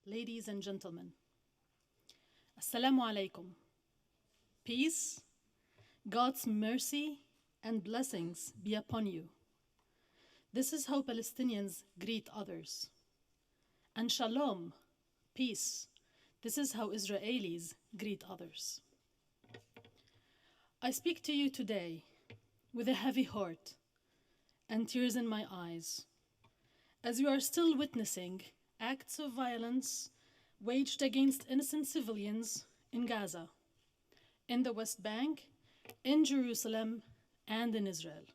ladies and gentlemen. Assalamu alaikum. Peace, God's mercy, and blessings be upon you. This is how Palestinians greet others. And shalom, peace. This is how Israelis greet others. I speak to you today with a heavy heart and tears in my eyes, as we are still witnessing acts of violence waged against innocent civilians in Gaza, in the West Bank, in Jerusalem, and in Israel.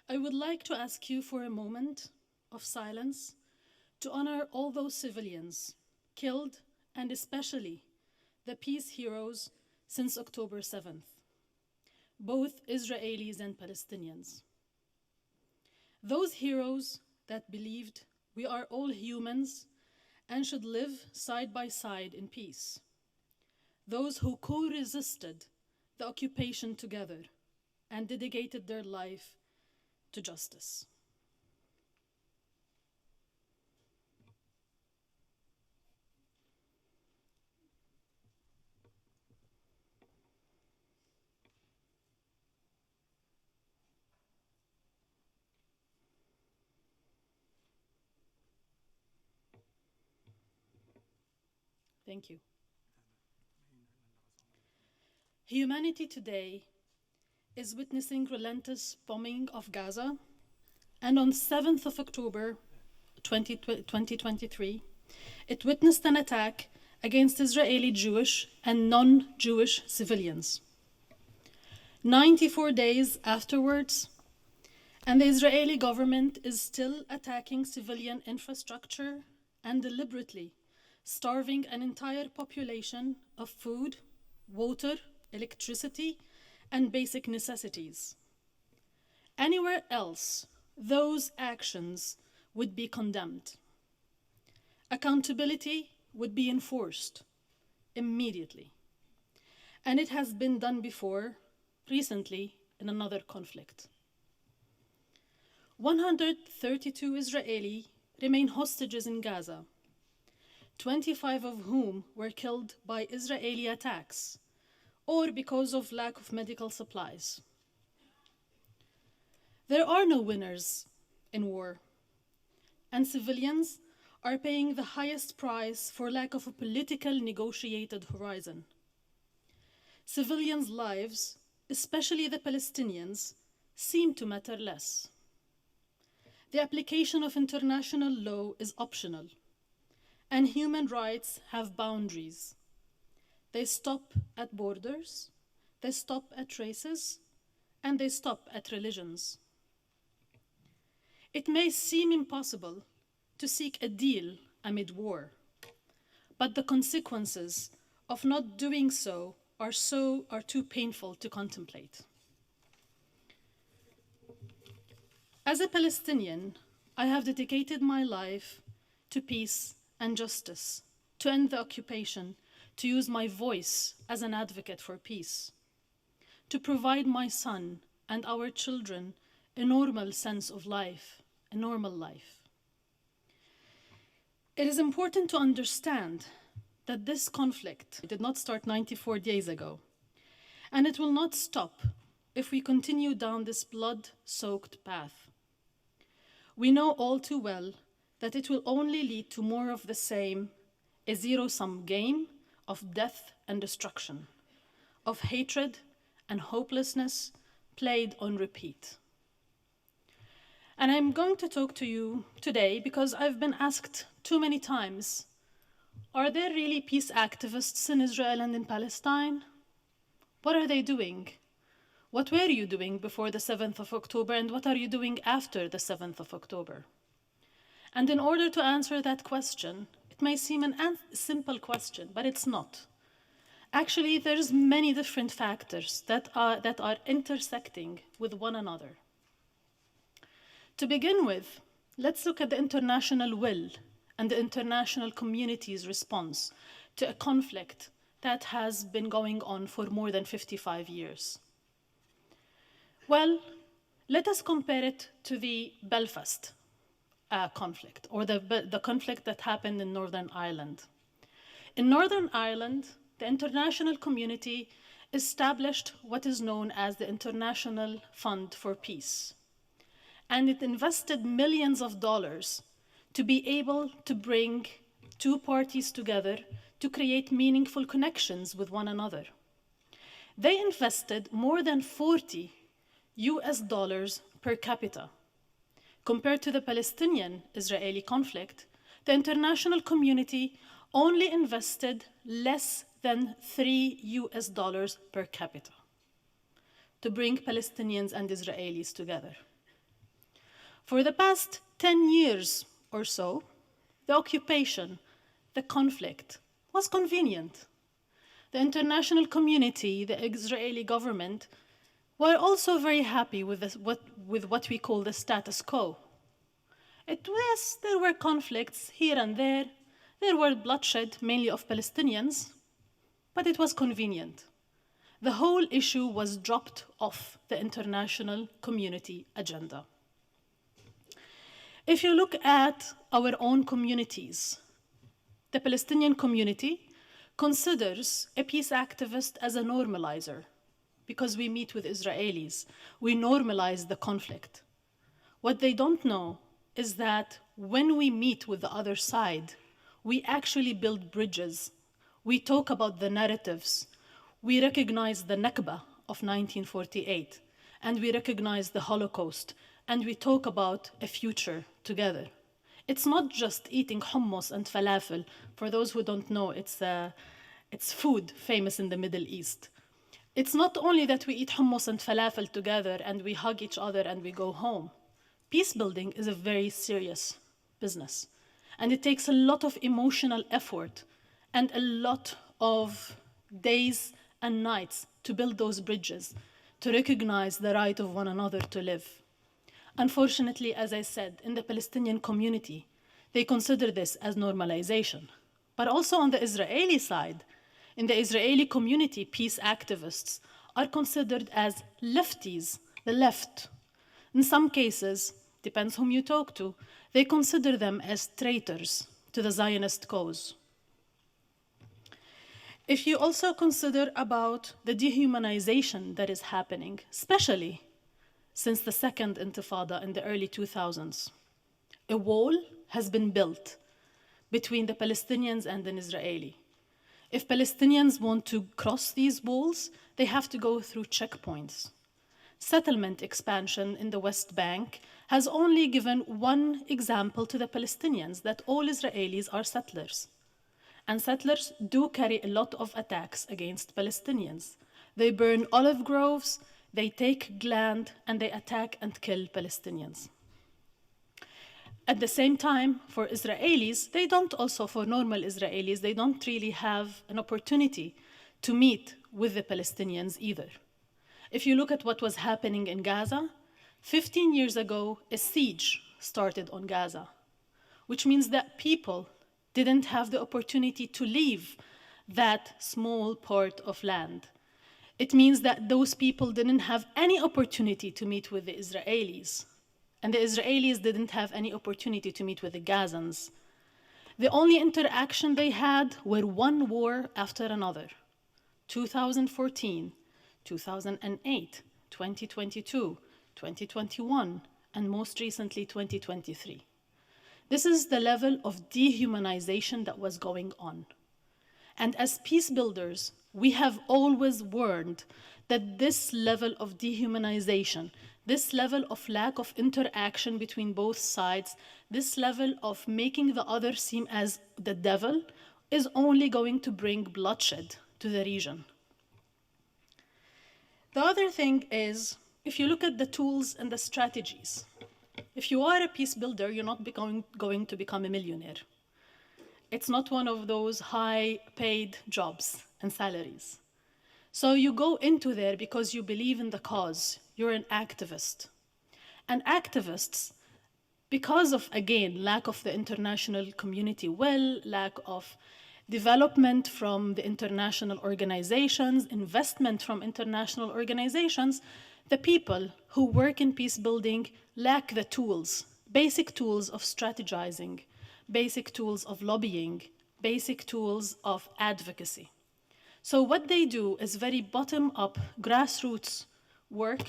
I would like to ask you for a moment of silence to honor all those civilians killed, and especially the peace heroes since October 7th, both Israelis and Palestinians. Those heroes that believed we are all humans and should live side by side in peace. Those who co-resisted the occupation together and dedicated their life to justice. Thank you. Humanity today is witnessing relentless bombing of Gaza, and on 7th of October 2023, it witnessed an attack against Israeli Jewish and non-Jewish civilians. 94 days afterwards, and the Israeli government is still attacking civilian infrastructure and deliberately starving an entire population of food, water, electricity, and basic necessities. Anywhere else, those actions would be condemned. Accountability would be enforced immediately. And it has been done before, recently, in another conflict. 132 Israeli remain hostages in Gaza, 25 of whom were killed by Israeli attacks or because of lack of medical supplies. There are no winners in war, and civilians are paying the highest price for lack of a political negotiated horizon. Civilians' lives, especially the Palestinians, seem to matter less. The application of international law is optional, and human rights have boundaries. They stop at borders, they stop at races, and they stop at religions. It may seem impossible to seek a deal amid war, but the consequences of not doing so are too painful to contemplate. As a Palestinian, I have dedicated my life to peace and justice, to end the occupation, to use my voice as an advocate for peace, to provide my son and our children a normal sense of life, a normal life. It is important to understand that this conflict did not start 94 days ago, and it will not stop if we continue down this blood-soaked path. We know all too well that it will only lead to more of the same, a zero-sum game of death and destruction, of hatred and hopelessness played on repeat. And I'm going to talk to you today because I've been asked too many times, are there really peace activists in Israel and in Palestine? What are they doing? What were you doing before the 7th of October, and what are you doing after the 7th of October? And in order to answer that question, it may seem a simple question, but it's not. Actually, there's many different factors that are intersecting with one another. To begin with, let's look at the international will and the international community's response to a conflict that has been going on for more than 55 years. Well, let us compare it to the Belfast conflict, or the conflict that happened in Northern Ireland. In Northern Ireland, the international community established what is known as the International Fund for Peace. And it invested millions of dollars to be able to bring two parties together to create meaningful connections with one another. They invested more than 40 US dollars per capita. Compared to the Palestinian-Israeli conflict, the international community only invested less than 3 US dollars per capita to bring Palestinians and Israelis together. For the past 10 years or so, the occupation, the conflict, was convenient. The international community, the Israeli government, were also very happy with what we call the status quo. There were conflicts here and there. There were bloodshed, mainly of Palestinians, but it was convenient. The whole issue was dropped off the international community agenda. If you look at our own communities, the Palestinian community considers a peace activist as a normalizer. Because we meet with Israelis, we normalize the conflict. What they don't know is that when we meet with the other side, we actually build bridges. We talk about the narratives. We recognize the Nakba of 1948, and we recognize the Holocaust, and we talk about a future together. It's not just eating hummus and falafel. For those who don't know, it's food famous in the Middle East. It's not only that we eat hummus and falafel together and we hug each other and we go home. Peace building is a very serious business. And it takes a lot of emotional effort and a lot of days and nights to build those bridges, to recognize the right of one another to live. Unfortunately, as I said, in the Palestinian community, they consider this as normalization. But also on the Israeli side, in the Israeli community, peace activists are considered as lefties, the left. In some cases, depends whom you talk to, they consider them as traitors to the Zionist cause. If you also consider about the dehumanization that is happening, especially since the second Intifada in the early 2000s, a wall has been built between the Palestinians and an Israeli. If Palestinians want to cross these walls, they have to go through checkpoints. Settlement expansion in the West Bank has only given one example to the Palestinians, that all Israelis are settlers. And settlers do carry a lot of attacks against Palestinians. They burn olive groves, they take land, and they attack and kill Palestinians. At the same time, for Israelis, for normal Israelis, they don't really have an opportunity to meet with the Palestinians either. If you look at what was happening in Gaza, 15 years ago, a siege started on Gaza, which means that people didn't have the opportunity to leave that small part of land. It means that those people didn't have any opportunity to meet with the Israelis. And the Israelis didn't have any opportunity to meet with the Gazans. The only interaction they had were one war after another. 2014, 2008, 2022, 2021, and most recently 2023. This is the level of dehumanization that was going on. And as peace builders, we have always warned that this level of dehumanization, this level of lack of interaction between both sides, this level of making the other seem as the devil, is only going to bring bloodshed to the region. The other thing is, if you look at the tools and the strategies, if you are a peace builder, you're not going to become a millionaire. It's not one of those high-paid jobs and salaries. So you go into there because you believe in the cause. You're an activist. And activists, because of, again, lack of the international community will, lack of development from the international organizations, investment from international organizations, the people who work in peace building lack the tools basic tools of strategizing, basic tools of lobbying, basic tools of advocacy. So what they do is very bottom-up, grassroots work,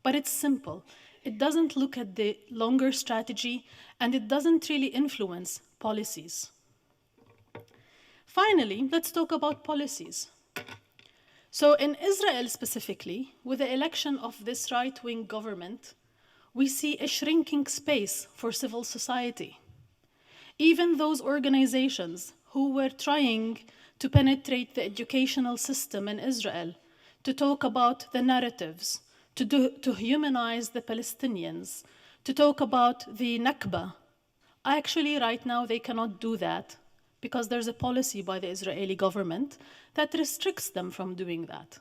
but it's simple. It doesn't look at the longer strategy, and it doesn't really influence policies. Finally, let's talk about policies. So in Israel specifically, with the election of this right-wing government, we see a shrinking space for civil society. Even those organizations who were trying to penetrate the educational system in Israel, to talk about the narratives, to humanize the Palestinians, to talk about the Nakba, actually right now they cannot do that because there's a policy by the Israeli government that restricts them from doing that.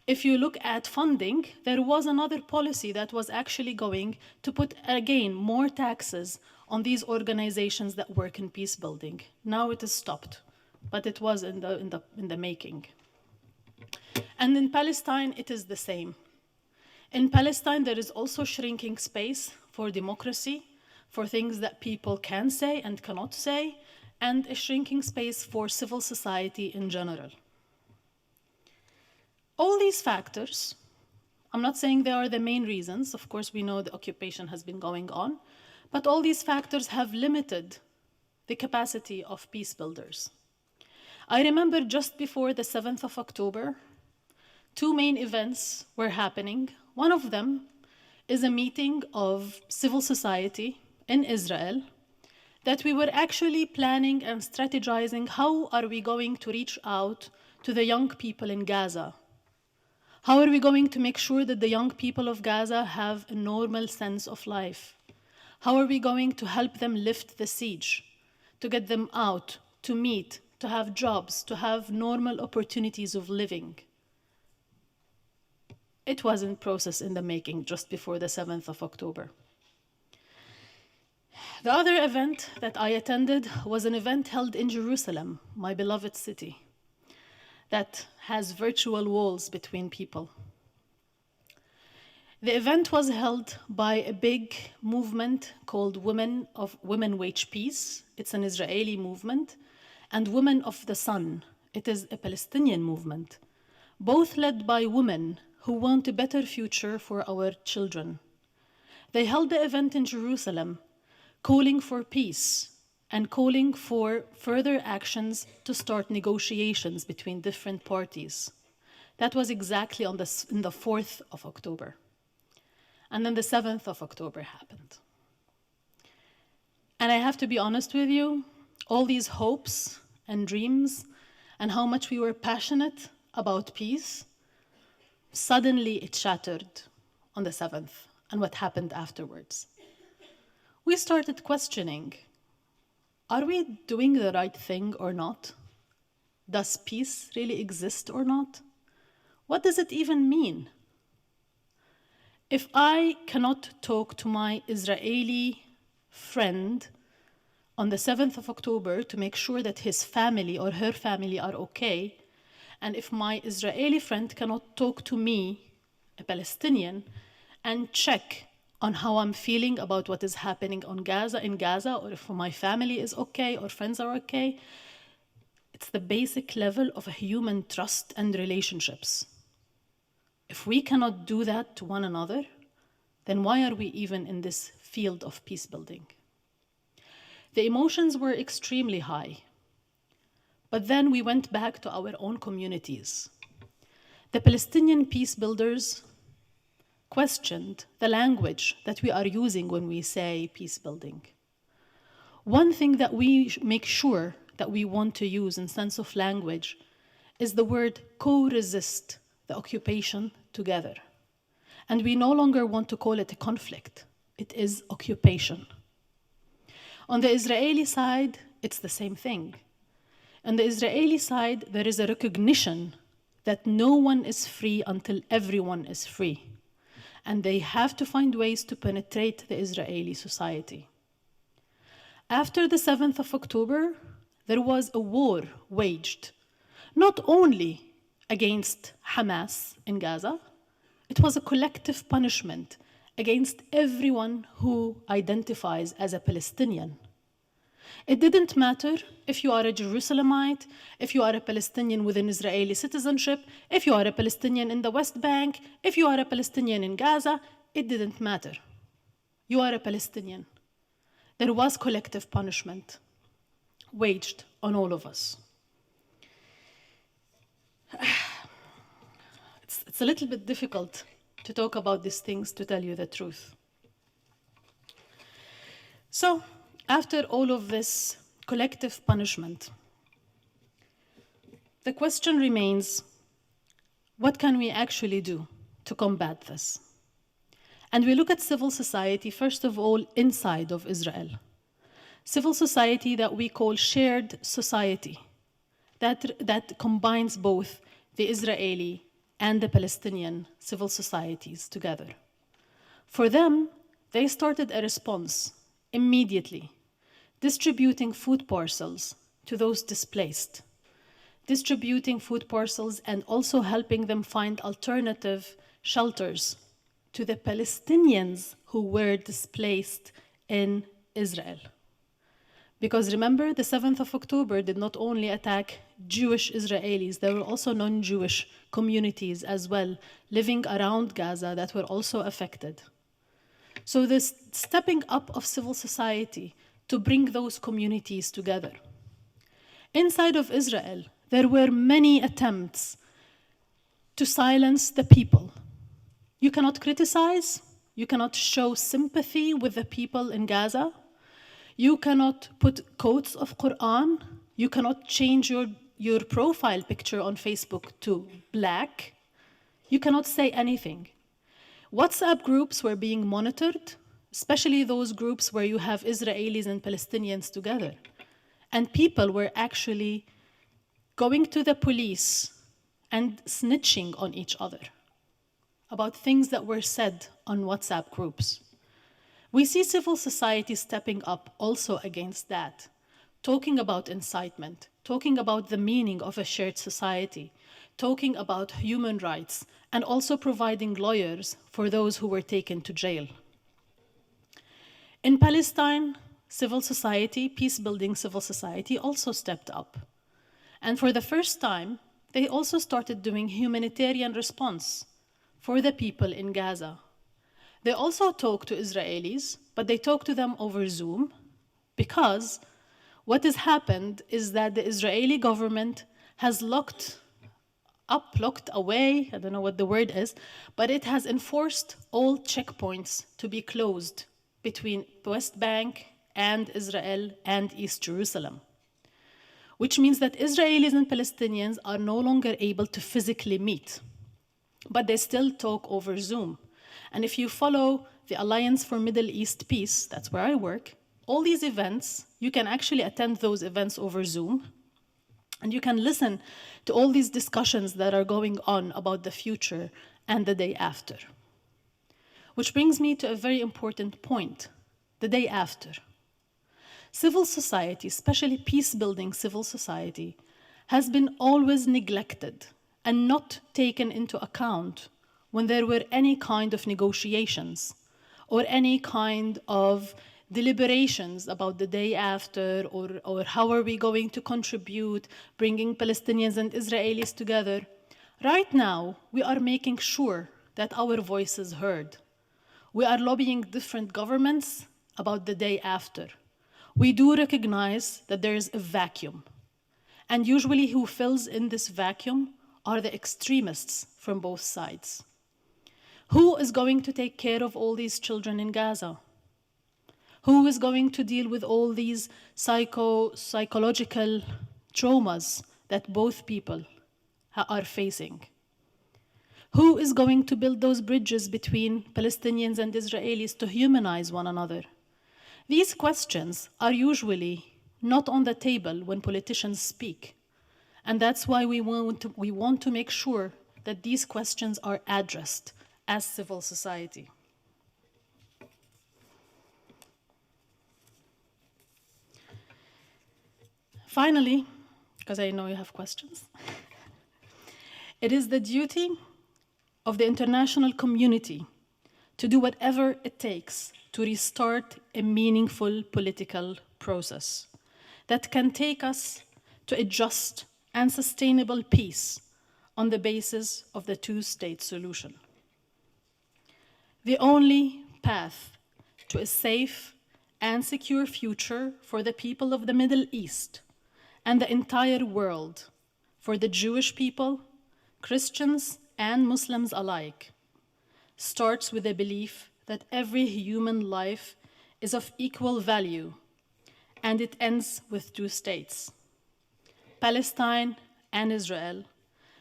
If you look at funding, there was another policy that was actually going to put, again, more taxes on these organizations that work in peace building. Now it is stopped, but it was in the making. And in Palestine, it is the same. In Palestine, there is also shrinking space for democracy, for things that people can say and cannot say, and a shrinking space for civil society in general. All these factors, I'm not saying they are the main reasons, of course we know the occupation has been going on, but all these factors have limited the capacity of peace builders. I remember just before the 7th of October, two main events were happening. One of them is a meeting of civil society in Israel that we were actually planning and strategizing how are we going to reach out to the young people in Gaza. How are we going to make sure that the young people of Gaza have a normal sense of life? How are we going to help them lift the siege, to get them out, to meet, to have jobs, to have normal opportunities of living? It was in process in the making just before the 7th of October. The other event that I attended was an event held in Jerusalem, my beloved city, that has virtual walls between people. The event was held by a big movement called Women Wage Peace. It's an Israeli movement, and Women of the Sun. It is a Palestinian movement, both led by women who want a better future for our children. They held the event in Jerusalem, calling for peace and calling for further actions to start negotiations between different parties. That was exactly in the 4th of October. And then the 7th of October happened. And I have to be honest with you, all these hopes and dreams and how much we were passionate about peace, suddenly it shattered on the 7th and what happened afterwards. We started questioning, are we doing the right thing or not? Does peace really exist or not? What does it even mean? If I cannot talk to my Israeli friend on the 7th of October to make sure that his family or her family are okay, and if my Israeli friend cannot talk to me, a Palestinian, and check on how I'm feeling about what is happening in Gaza, or if my family is okay or friends are okay, it's the basic level of a human trust and relationships. If we cannot do that to one another, then why are we even in this field of peace building? The emotions were extremely high. But then we went back to our own communities. The Palestinian peace builders questioned the language that we are using when we say peace building. One thing that we make sure that we want to use in sense of language is the word co-resist the occupation together. And we no longer want to call it a conflict. It is occupation. On the Israeli side, it's the same thing. On the Israeli side, there is a recognition that no one is free until everyone is free. And they have to find ways to penetrate the Israeli society. After the 7th of October, there was a war waged, not only against Hamas in Gaza, it was a collective punishment against everyone who identifies as a Palestinian. It didn't matter if you are a Jerusalemite, if you are a Palestinian with an Israeli citizenship, if you are a Palestinian in the West Bank, if you are a Palestinian in Gaza, it didn't matter. You are a Palestinian. There was collective punishment waged on all of us. It's a little bit difficult to talk about these things, to tell you the truth. So, after all of this collective punishment, the question remains, what can we actually do to combat this? And we look at civil society, first of all, inside of Israel. Civil society that we call shared society, that combines both the Israeli and the Palestinian civil societies together. For them, they started a response immediately, distributing food parcels to those displaced, distributing food parcels and also helping them find alternative shelters to the Palestinians who were displaced in Israel. Because remember, the 7th of October did not only attack Jewish Israelis, there were also non-Jewish communities as well living around Gaza that were also affected. So this stepping up of civil society to bring those communities together. Inside of Israel, there were many attempts to silence the people. You cannot criticize, you cannot show sympathy with the people in Gaza, you cannot put quotes of Quran, you cannot change your profile picture on Facebook to black, you cannot say anything. WhatsApp groups were being monitored, especially those groups where you have Israelis and Palestinians together. And people were actually going to the police and snitching on each other about things that were said on WhatsApp groups. We see civil society stepping up also against that, talking about incitement, talking about the meaning of a shared society, talking about human rights, and also providing lawyers for those who were taken to jail. In Palestine, civil society, peace-building civil society also stepped up. And for the first time, they also started doing humanitarian response for the people in Gaza. They also talk to Israelis, but they talk to them over Zoom because what has happened is that the Israeli government has locked away, I don't know what the word is, but it has enforced all checkpoints to be closed between West Bank and Israel and East Jerusalem, which means that Israelis and Palestinians are no longer able to physically meet, but they still talk over Zoom. And if you follow the Alliance for Middle East Peace, that's where I work, all these events, you can actually attend those events over Zoom, and you can listen to all these discussions that are going on about the future and the day after. Which brings me to a very important point, the day after. Civil society, especially peace-building civil society, has been always neglected and not taken into account when there were any kind of negotiations or any kind of deliberations about the day after or how are we going to contribute, bringing Palestinians and Israelis together. Right now, we are making sure that our voice is heard. We are lobbying different governments about the day after. We do recognize that there is a vacuum. And usually who fills in this vacuum are the extremists from both sides. Who is going to take care of all these children in Gaza? Who is going to deal with all these psychological traumas that both people are facing? Who is going to build those bridges between Palestinians and Israelis to humanize one another? These questions are usually not on the table when politicians speak. And that's why we want to make sure that these questions are addressed as civil society. Finally, because I know you have questions, it is the duty of the international community to do whatever it takes to restart a meaningful political process that can take us to a just and sustainable peace on the basis of the two-state solution. The only path to a safe and secure future for the people of the Middle East and the entire world, for the Jewish people, Christians, and Muslims alike, starts with the belief that every human life is of equal value, and it ends with two states, Palestine and Israel,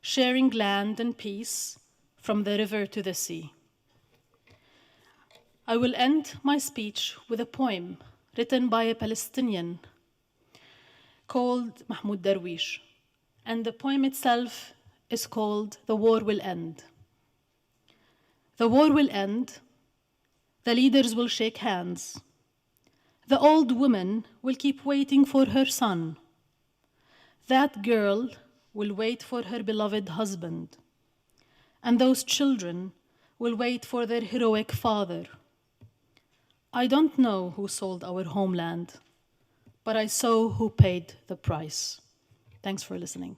sharing land and peace from the river to the sea. I will end my speech with a poem written by a Palestinian called Mahmoud Darwish, and the poem itself is called "The War Will End." The war will end, the leaders will shake hands, the old woman will keep waiting for her son, that girl will wait for her beloved husband, and those children will wait for their heroic father. I don't know who sold our homeland, but I saw who paid the price. Thanks for listening.